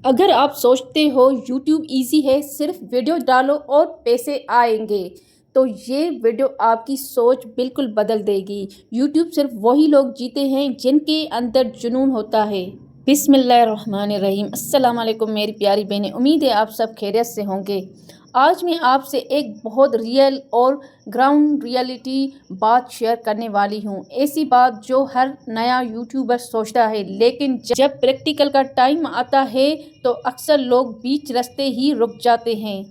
अगर आप सोचते हो यूट्यूब इजी है, सिर्फ वीडियो डालो और पैसे आएंगे, तो ये वीडियो आपकी सोच बिल्कुल बदल देगी। यूट्यूब सिर्फ वही लोग जीते हैं जिनके अंदर जुनून होता है। बिस्मिल्लाहिर्रहमानिर्रहीम। अस्सलाम वालेकुम मेरी प्यारी बहनें, उम्मीद है आप सब खैरियत से होंगे। आज मैं आपसे एक बहुत रियल और ग्राउंड रियलिटी बात शेयर करने वाली हूँ। ऐसी बात जो हर नया यूट्यूबर सोचता है, लेकिन जब प्रैक्टिकल का टाइम आता है तो अक्सर लोग बीच रास्ते ही रुक जाते हैं।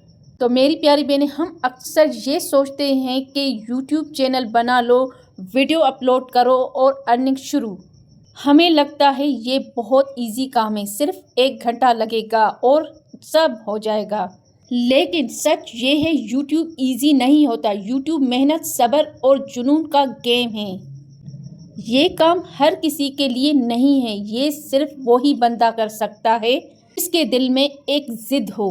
तो मेरी प्यारी बहनें, हम अक्सर ये सोचते हैं कि यूट्यूब चैनल बना लो, वीडियो अपलोड करो और अर्निंग शुरू। हमें लगता है ये बहुत इजी काम है, सिर्फ 1 घंटा लगेगा और सब हो जाएगा। लेकिन सच ये है, यूट्यूब इजी नहीं होता। यूट्यूब मेहनत, सब्र और जुनून का गेम है। ये काम हर किसी के लिए नहीं है। ये सिर्फ वही बंदा कर सकता है जिसके दिल में एक जिद हो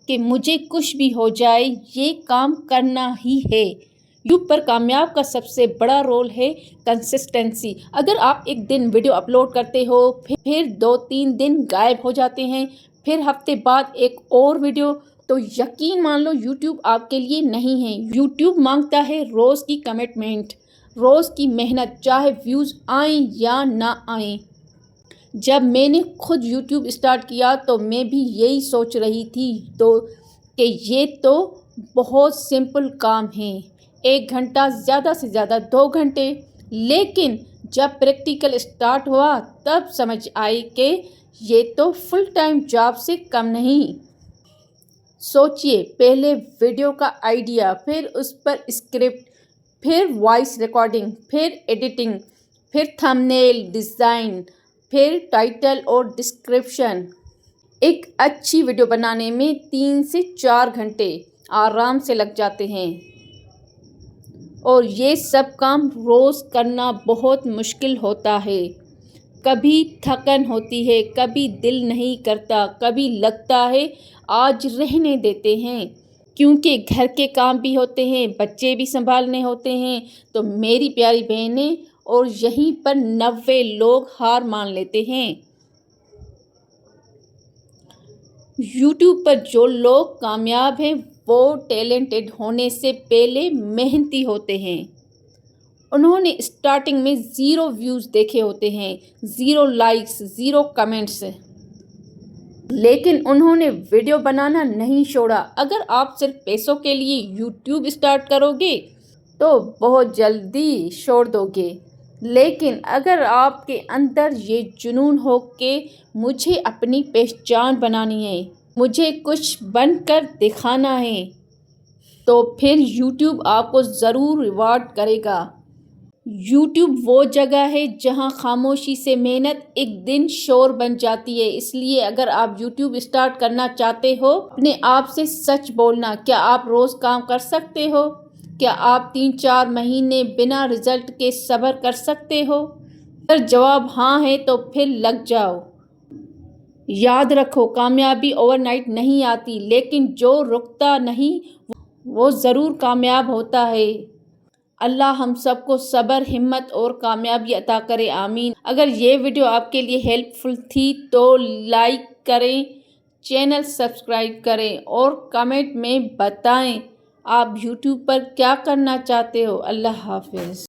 कि मुझे कुछ भी हो जाए, ये काम करना ही है। यूट्यूब पर कामयाब का सबसे बड़ा रोल है कंसिस्टेंसी। अगर आप एक दिन वीडियो अपलोड करते हो, फिर 2-3 दिन गायब हो जाते हैं, फिर हफ्ते बाद एक और वीडियो, तो यकीन मान लो यूट्यूब आपके लिए नहीं है। यूट्यूब मांगता है रोज़ की कमिटमेंट, रोज़ की मेहनत, चाहे व्यूज़ आएँ या ना आएँ। जब मैंने खुद यूट्यूब स्टार्ट किया तो मैं भी यही सोच रही थी कि ये तो बहुत सिंपल काम है, 1 घंटा, ज़्यादा से ज़्यादा 2 घंटे। लेकिन जब प्रैक्टिकल स्टार्ट हुआ तब समझ आई कि ये तो फुल टाइम जॉब से कम नहीं। सोचिए, पहले वीडियो का आइडिया, फिर उस पर स्क्रिप्ट, फिर वॉइस रिकॉर्डिंग, फिर एडिटिंग, फिर थंबनेल डिज़ाइन, फिर टाइटल और डिस्क्रिप्शन। एक अच्छी वीडियो बनाने में 3 से 4 घंटे आराम से लग जाते हैं। और ये सब काम रोज़ करना बहुत मुश्किल होता है। कभी थकन होती है, कभी दिल नहीं करता, कभी लगता है आज रहने देते हैं, क्योंकि घर के काम भी होते हैं, बच्चे भी संभालने होते हैं। तो मेरी प्यारी बहनें, और यहीं पर 90 लोग हार मान लेते हैं। यूट्यूब पर जो लोग कामयाब हैं वो टैलेंटेड होने से पहले मेहनती होते हैं। उन्होंने स्टार्टिंग में 0 व्यूज़ देखे होते हैं, 0 लाइक्स, 0 कमेंट्स, लेकिन उन्होंने वीडियो बनाना नहीं छोड़ा। अगर आप सिर्फ पैसों के लिए यूट्यूब स्टार्ट करोगे तो बहुत जल्दी छोड़ दोगे। लेकिन अगर आपके अंदर ये जुनून हो कि मुझे अपनी पहचान बनानी है, मुझे कुछ बनकर दिखाना है, तो फिर यूट्यूब आपको ज़रूर रिवॉर्ड करेगा। यूट्यूब वो जगह है जहां खामोशी से मेहनत एक दिन शोर बन जाती है। इसलिए अगर आप यूट्यूब स्टार्ट करना चाहते हो, अपने आप से सच बोलना। क्या आप रोज़ काम कर सकते हो? क्या आप 3-4 महीने बिना रिजल्ट के सब्र कर सकते हो? अगर जवाब हाँ है तो फिर लग जाओ। याद रखो, कामयाबी ओवरनाइट नहीं आती, लेकिन जो रुकता नहीं वो ज़रूर कामयाब होता है। अल्लाह हम सबको सब्र, हिम्मत और कामयाबी अता करे, आमीन। अगर ये वीडियो आपके लिए हेल्पफुल थी तो लाइक करें, चैनल सब्सक्राइब करें और कमेंट में बताएं आप यूट्यूब पर क्या करना चाहते हो। अल्लाह हाफिज़।